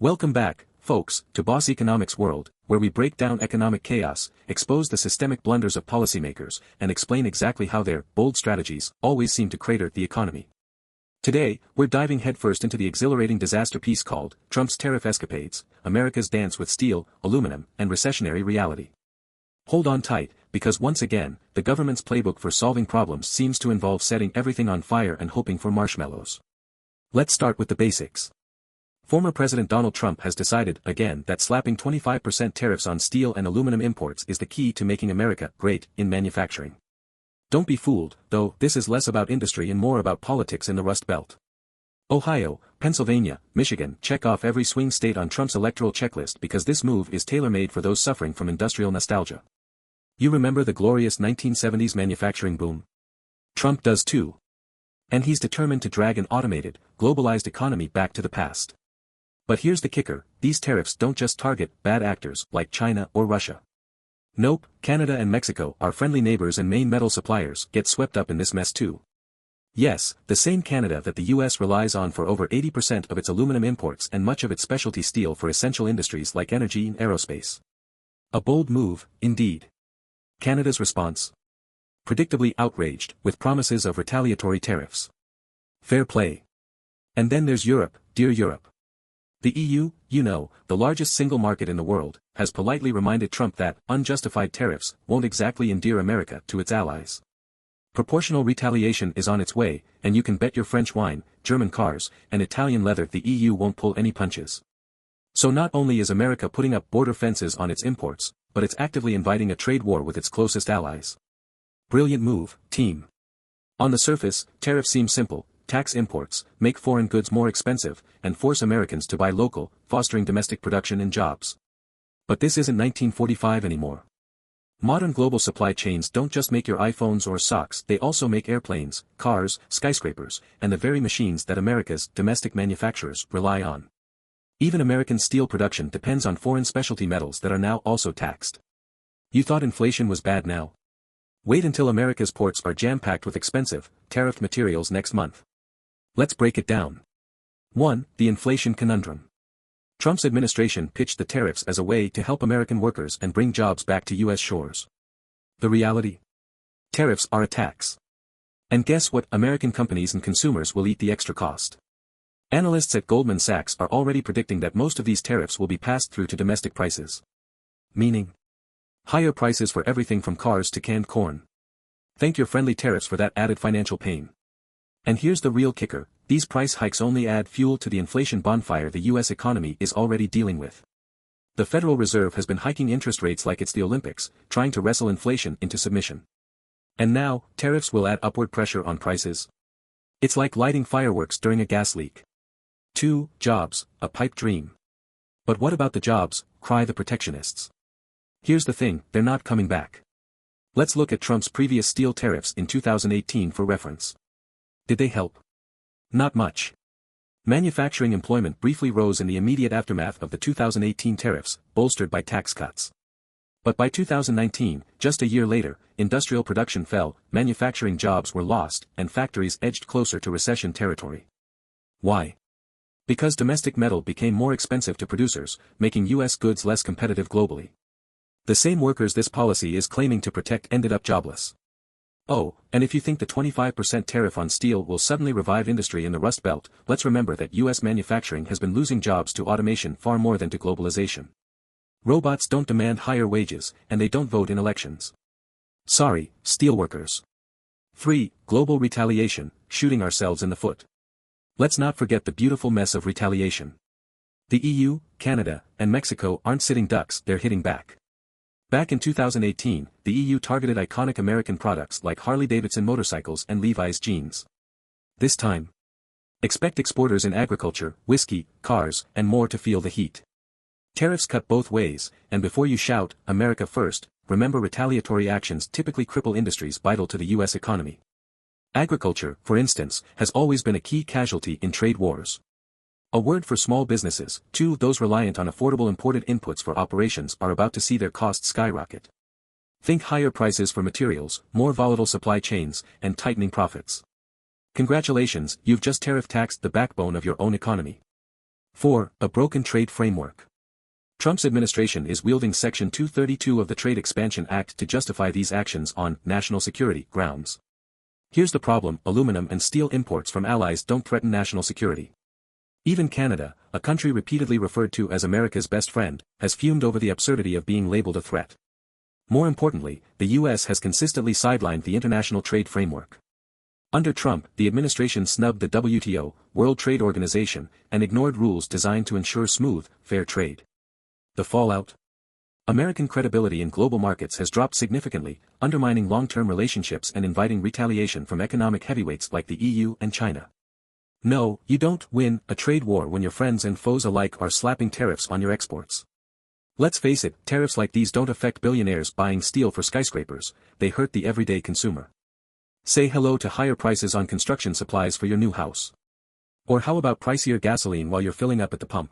Welcome back, folks, to Boss Economics World, where we break down economic chaos, expose the systemic blunders of policymakers, and explain exactly how their bold strategies always seem to crater the economy. Today, we're diving headfirst into the exhilarating disaster piece called Trump's Tariff Escapades, America's Dance with Steel, Aluminum, and Recessionary Reality. Hold on tight, because once again, the government's playbook for solving problems seems to involve setting everything on fire and hoping for marshmallows. Let's start with the basics. Former President Donald Trump has decided, again, that slapping 25% tariffs on steel and aluminum imports is the key to making America great in manufacturing. Don't be fooled, though, this is less about industry and more about politics in the Rust Belt. Ohio, Pennsylvania, Michigan check off every swing state on Trump's electoral checklist because this move is tailor-made for those suffering from industrial nostalgia. You remember the glorious 1970s manufacturing boom? Trump does too. And he's determined to drag an automated, globalized economy back to the past. But here's the kicker, these tariffs don't just target bad actors like China or Russia. Nope, Canada and Mexico, our friendly neighbors and main metal suppliers, get swept up in this mess too. Yes, the same Canada that the US relies on for over 80% of its aluminum imports and much of its specialty steel for essential industries like energy and aerospace. A bold move, indeed. Canada's response? Predictably outraged, with promises of retaliatory tariffs. Fair play. And then there's Europe, dear Europe. The EU, the largest single market in the world, has politely reminded Trump that unjustified tariffs won't exactly endear America to its allies. Proportional retaliation is on its way, and you can bet your French wine, German cars, and Italian leather the EU won't pull any punches. So not only is America putting up border fences on its imports, but it's actively inviting a trade war with its closest allies. Brilliant move, team. On the surface, tariffs seem simple. Tax imports, make foreign goods more expensive, and force Americans to buy local, fostering domestic production and jobs. But this isn't 1945 anymore. Modern global supply chains don't just make your iPhones or socks, they also make airplanes, cars, skyscrapers, and the very machines that America's domestic manufacturers rely on. Even American steel production depends on foreign specialty metals that are now also taxed. You thought inflation was bad now? Wait until America's ports are jam-packed with expensive, tariffed materials next month. Let's break it down. 1. The inflation conundrum. Trump's administration pitched the tariffs as a way to help American workers and bring jobs back to U.S. shores. The reality? Tariffs are a tax. And guess what? American companies and consumers will eat the extra cost. Analysts at Goldman Sachs are already predicting that most of these tariffs will be passed through to domestic prices. Meaning? Higher prices for everything from cars to canned corn. Thank your friendly tariffs for that added financial pain. And here's the real kicker, these price hikes only add fuel to the inflation bonfire the U.S. economy is already dealing with. The Federal Reserve has been hiking interest rates like it's the Olympics, trying to wrestle inflation into submission. And now, tariffs will add upward pressure on prices. It's like lighting fireworks during a gas leak. 2. Jobs, a pipe dream. But what about the jobs, cry the protectionists. Here's the thing, they're not coming back. Let's look at Trump's previous steel tariffs in 2018 for reference. Did they help? Not much. Manufacturing employment briefly rose in the immediate aftermath of the 2018 tariffs, bolstered by tax cuts. But by 2019, just a year later, industrial production fell, manufacturing jobs were lost, and factories edged closer to recession territory. Why? Because domestic metal became more expensive to producers, making U.S. goods less competitive globally. The same workers this policy is claiming to protect ended up jobless. Oh, and if you think the 25% tariff on steel will suddenly revive industry in the Rust Belt, let's remember that U.S. manufacturing has been losing jobs to automation far more than to globalization. Robots don't demand higher wages, and they don't vote in elections. Sorry, steelworkers. 3. Global retaliation, shooting ourselves in the foot. Let's not forget the beautiful mess of retaliation. The EU, Canada, and Mexico aren't sitting ducks, they're hitting back. Back in 2018, the EU targeted iconic American products like Harley-Davidson motorcycles and Levi's jeans. This time, expect exporters in agriculture, whiskey, cars, and more to feel the heat. Tariffs cut both ways, and before you shout, America first, remember retaliatory actions typically cripple industries vital to the U.S. economy. Agriculture, for instance, has always been a key casualty in trade wars. A word for small businesses, too. Those reliant on affordable imported inputs for operations are about to see their costs skyrocket. Think higher prices for materials, more volatile supply chains, and tightening profits. Congratulations, you've just tariff taxed the backbone of your own economy. 4. A broken trade framework. Trump's administration is wielding Section 232 of the Trade Expansion Act to justify these actions on national security grounds. Here's the problem: aluminum and steel imports from allies don't threaten national security. Even Canada, a country repeatedly referred to as America's best friend, has fumed over the absurdity of being labeled a threat. More importantly, the U.S. has consistently sidelined the international trade framework. Under Trump, the administration snubbed the WTO, World Trade Organization, and ignored rules designed to ensure smooth, fair trade. The fallout? American credibility in global markets has dropped significantly, undermining long-term relationships and inviting retaliation from economic heavyweights like the EU and China. No, you don't win a trade war when your friends and foes alike are slapping tariffs on your exports. Let's face it, tariffs like these don't affect billionaires buying steel for skyscrapers, they hurt the everyday consumer. Say hello to higher prices on construction supplies for your new house. Or how about pricier gasoline while you're filling up at the pump?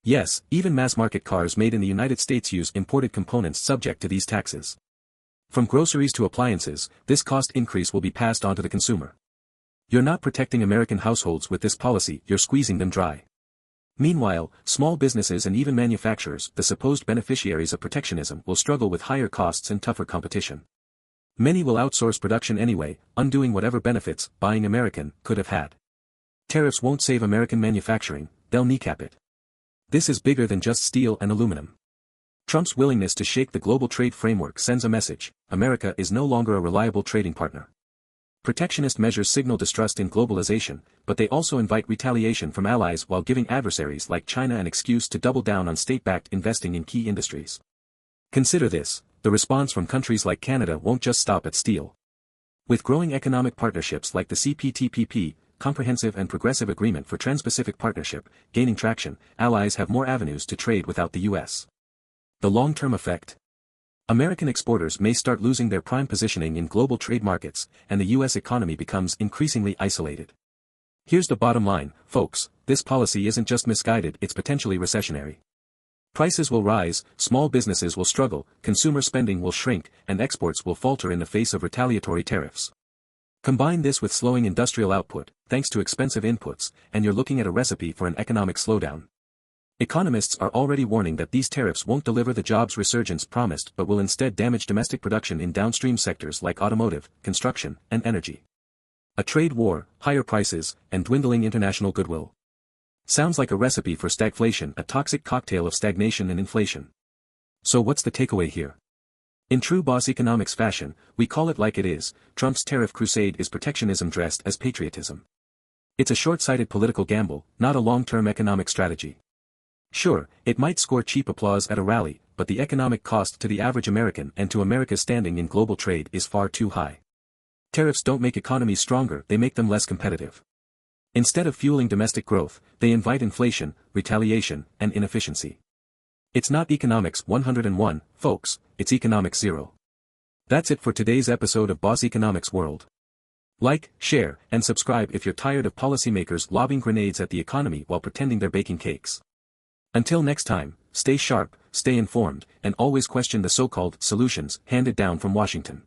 Yes, even mass-market cars made in the United States use imported components subject to these taxes. From groceries to appliances, this cost increase will be passed on to the consumer. You're not protecting American households with this policy, you're squeezing them dry. Meanwhile, small businesses and even manufacturers, the supposed beneficiaries of protectionism, will struggle with higher costs and tougher competition. Many will outsource production anyway, undoing whatever benefits buying American could have had. Tariffs won't save American manufacturing, they'll kneecap it. This is bigger than just steel and aluminum. Trump's willingness to shake the global trade framework sends a message: America is no longer a reliable trading partner. Protectionist measures signal distrust in globalization, but they also invite retaliation from allies while giving adversaries like China an excuse to double down on state-backed investing in key industries. Consider this: the response from countries like Canada won't just stop at steel. With growing economic partnerships like the CPTPP, Comprehensive and Progressive Agreement for Trans-Pacific Partnership, gaining traction, allies have more avenues to trade without the U.S. The long-term effect? American exporters may start losing their prime positioning in global trade markets, and the U.S. economy becomes increasingly isolated. Here's the bottom line, folks: this policy isn't just misguided, it's potentially recessionary. Prices will rise, small businesses will struggle, consumer spending will shrink, and exports will falter in the face of retaliatory tariffs. Combine this with slowing industrial output, thanks to expensive inputs, and you're looking at a recipe for an economic slowdown. Economists are already warning that these tariffs won't deliver the jobs resurgence promised but will instead damage domestic production in downstream sectors like automotive, construction, and energy. A trade war, higher prices, and dwindling international goodwill. Sounds like a recipe for stagflation, a toxic cocktail of stagnation and inflation. So what's the takeaway here? In true boss economics fashion, we call it like it is: Trump's tariff crusade is protectionism dressed as patriotism. It's a short-sighted political gamble, not a long-term economic strategy. Sure, it might score cheap applause at a rally, but the economic cost to the average American and to America's standing in global trade is far too high. Tariffs don't make economies stronger, they make them less competitive. Instead of fueling domestic growth, they invite inflation, retaliation, and inefficiency. It's not Economics 101, folks, it's Economics 0. That's it for today's episode of Boss Economics World. Like, share, and subscribe if you're tired of policymakers lobbing grenades at the economy while pretending they're baking cakes. Until next time, stay sharp, stay informed, and always question the so-called solutions handed down from Washington.